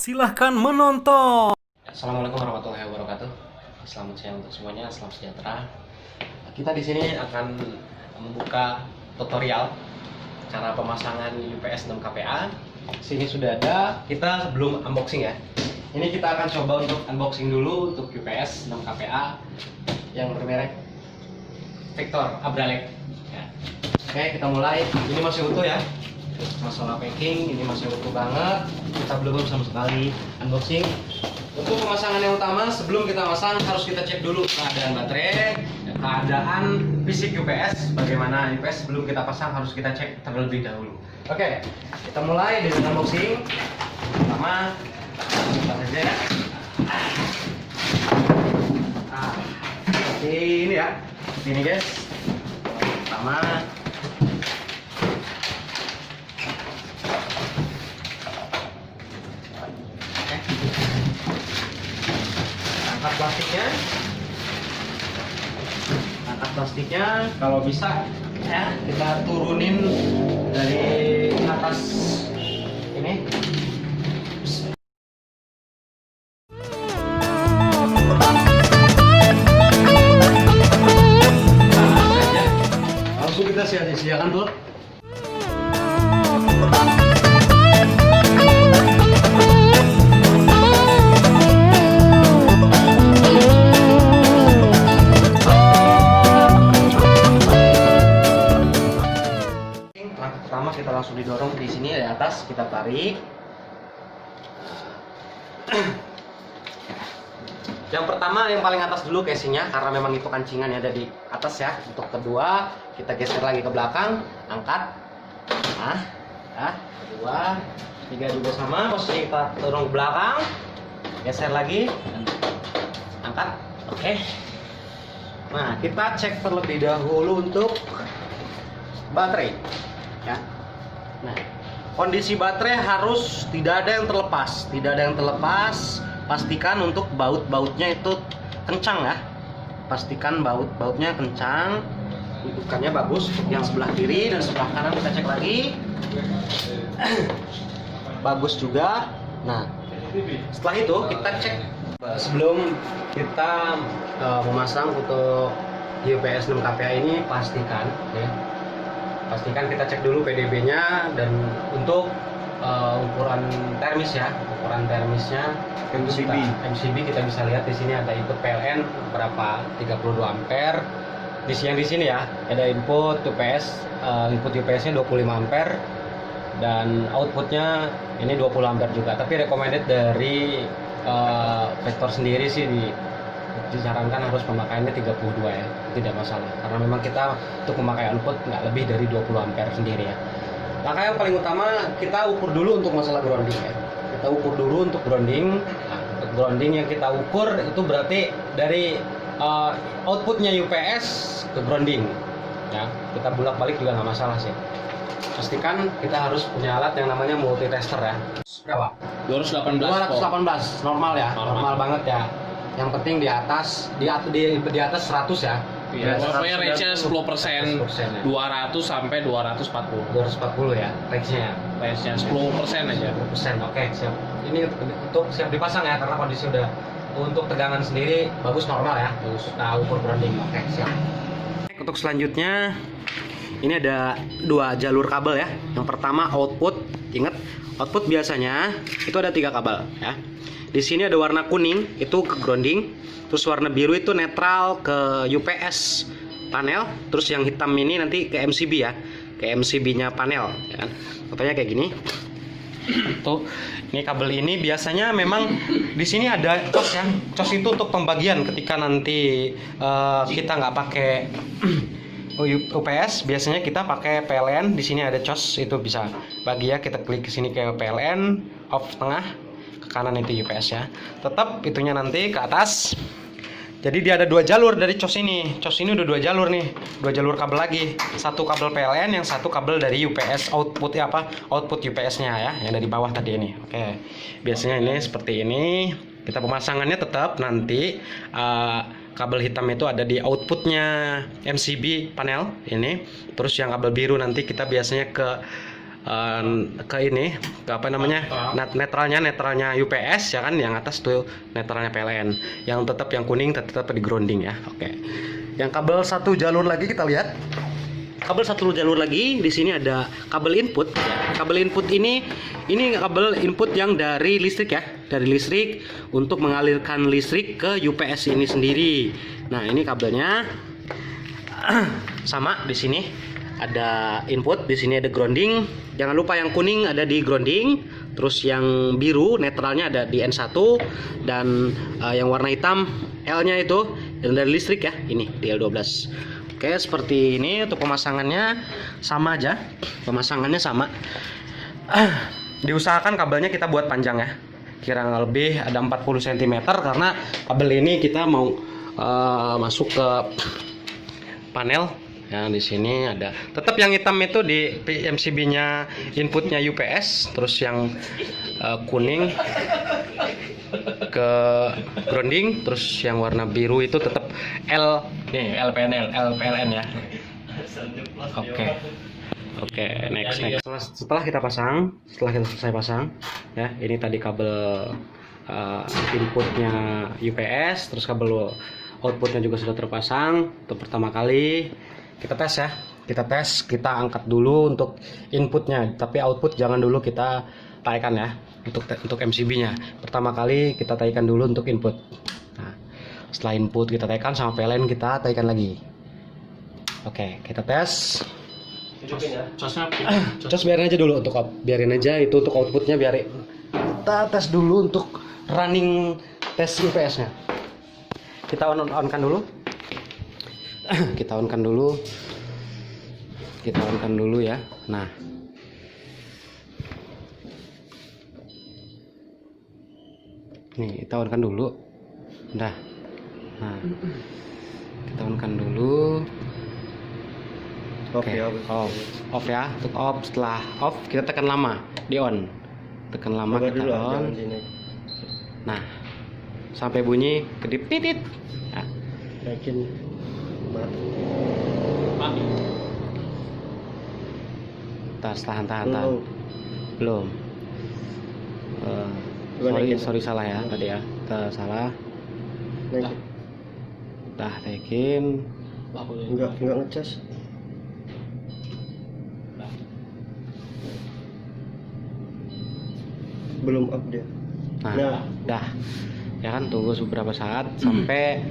Silahkan menonton. Assalamualaikum warahmatullahi wabarakatuh. Selamat siang untuk semuanya, salam sejahtera. Kita di sini akan membuka tutorial cara pemasangan UPS 6 kPa. Sini sudah ada. Kita sebelum unboxing ya. Ini kita akan coba untuk unboxing dulu untuk UPS 6 kPa yang bermerek Victor Abralex. Ya. Oke, kita mulai. Ini masih utuh ya. Masalah packing ini masih utuh banget, kita belum sama sekali unboxing. Untuk pemasangan yang utama, sebelum kita pasang harus kita cek dulu keadaan baterai, keadaan fisik UPS, bagaimana UPS sebelum kita pasang harus kita cek terlebih dahulu. Oke, kita mulai dengan unboxing. Pertama, buka saja ya. Seperti ini ya, seperti ini guys. Pertama, angkat plastiknya, kalau bisa ya kita turunin dari atas ini. Langsung kita siapkan dulu. Pertama kita langsung didorong di sini dari atas, kita tarik. Yang pertama yang paling atas dulu casingnya, karena memang itu kancingan yang ada di atas ya. Untuk kedua kita geser lagi ke belakang, angkat. Kedua, tiga juga sama, posisi kita dorong ke belakang, geser lagi, angkat. Oke. Nah kita cek terlebih dahulu untuk baterai. Ya. Nah, kondisi baterai harus tidak ada yang terlepas, pastikan untuk baut-bautnya itu kencang ya. Pastikan baut-bautnya kencang, dudukannya bagus. Yang sebelah kiri dan sebelah kanan kita cek lagi. Bagus juga. Nah, setelah itu kita cek sebelum kita memasang untuk UPS 6 kPa ini, pastikan kita cek dulu PDB-nya dan untuk ukuran termis ya, ukuran termisnya MCB kita bisa lihat di sini ada input PLN berapa 32 ampere. Yang di sini ya ada input UPS, input UPS-nya 25 ampere dan outputnya ini 20 ampere juga. Tapi recommended dari Vector sendiri sih disarankan harus pemakaiannya 32 ya, tidak masalah karena memang kita untuk memakai output nggak lebih dari 20 ampere sendiri ya. Langkah yang paling utama kita ukur dulu untuk masalah grounding ya. Kita ukur dulu untuk grounding. Nah, untuk grounding yang kita ukur itu berarti dari outputnya UPS ke grounding ya. Kita bolak-balik juga nggak masalah sih. Pastikan kita harus punya alat yang namanya multitester ya. Berapa? 218 normal ya, normal banget ya. Yang penting di atas 100 ya. Iya, pokoknya range-nya 10%, 200 sampai 240 ya, range-nya. Range-nya 10% aja. 10%, oke, siap. Ini untuk siap dipasang ya, karena kondisi udah untuk tegangan sendiri bagus, normal ya. Bagus. Nah, ukur grounding, oke, siap. Untuk selanjutnya ini ada dua jalur kabel ya. Yang pertama output, ingat output biasanya itu ada 3 kabel ya. Di sini ada warna kuning itu ke grounding, terus warna biru itu netral ke UPS panel, terus yang hitam ini nanti ke MCB ya, ke MCB-nya panel ya kan. Contohnya kayak gini. Tuh, ini kabel ini biasanya memang di sini ada cos ya. Cos itu untuk pembagian ketika nanti kita nggak pakai UPS, biasanya kita pakai PLN. Di sini ada cos, itu bisa bagi ya, kita klik ke sini ke PLN, off tengah, kanan itu UPS ya. Tetap itunya nanti ke atas. Jadi dia ada 2 jalur dari cos ini. Cos ini udah 2 jalur nih, 2 jalur kabel lagi. Satu kabel PLN, yang satu kabel dari UPS output ya, output UPS-nya ya, yang dari bawah tadi ini. Oke. Biasanya ini seperti ini. Kita pemasangannya tetap nanti kabel hitam itu ada di outputnya MCB panel ini. Terus yang kabel biru nanti kita biasanya ke ke ini, ke apa namanya, netralnya UPS ya kan, yang atas tuh netralnya PLN, yang tetap yang kuning tetap di grounding ya. Oke. Yang kabel satu jalur lagi kita lihat. Kabel satu jalur lagi di sini ada kabel input. Kabel input ini kabel input yang dari listrik ya, dari listrik untuk mengalirkan listrik ke UPS ini sendiri. Nah ini kabelnya sama, di sini ada input, di sini ada grounding. Jangan lupa yang kuning ada di grounding, terus yang biru netralnya ada di N1, dan yang warna hitam L-nya itu yang dari listrik ya, ini di L12. Oke, seperti ini untuk pemasangannya sama aja. Pemasangannya sama. Diusahakan kabelnya kita buat panjang ya. Kurang lebih ada 40 cm karena kabel ini kita mau masuk ke panel. Yang di sini ada. Tetap yang hitam itu di MCB-nya inputnya UPS, terus yang kuning ke grounding, terus yang warna biru itu tetap LPLN ya. Oke, next. Setelah kita selesai pasang ya, ini tadi kabel inputnya UPS, terus kabel outputnya juga sudah terpasang. Untuk pertama kali kita tes ya, kita angkat dulu untuk inputnya, tapi output jangan dulu kita taikan ya, untuk MCB-nya. Pertama kali kita taikan dulu untuk input. Nah, setelah input kita taikan sama PLN kita taikan lagi. Oke, kita tes. Cos biarin aja dulu biarin aja itu untuk outputnya, biarin. Kita tes dulu untuk running tes UPS-nya. Kita on-kan dulu. Kita on-kan dulu ya. Nah, nih kita on-kan dulu. Udah. Nah, kita on-kan dulu. Oke, off ya. Untuk off, setelah off kita tekan lama di on. Tekan lama kita on. Nah, sampai bunyi kedip titit. Nah, yakin Mati. tahan. Belum. Sorry salah ya tadi ya. Kita salah. Dah taikin. Enggak ngecas. Belum update. Nah, dah. Ya kan, tunggu beberapa saat sampai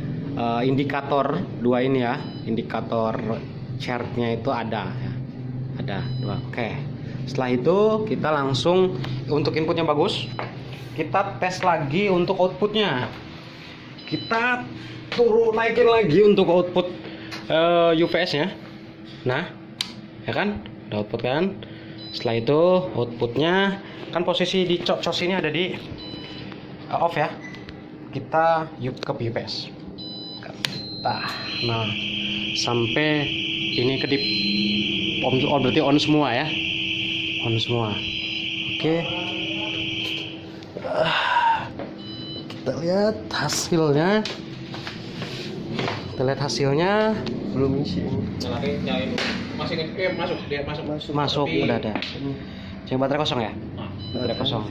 indikator dua ini ya, indikator chartnya itu ada ya. Ada dua. Oke. Setelah itu kita langsung untuk inputnya bagus. Kita tes lagi untuk outputnya. Kita naikin lagi untuk output UPS-nya. Nah, ya kan? Ada output kan? Setelah itu outputnya kan posisi di cos ini ada di off ya. Kita ke UPS. Nah, sampai ini kedip on, berarti on semua ya. On semua. Oke. Kita lihat hasilnya. Belum isi ini. Nyalain. Masuk. Masuk udah ada. Yang baterai kosong ya? Nah. Baterai kosong.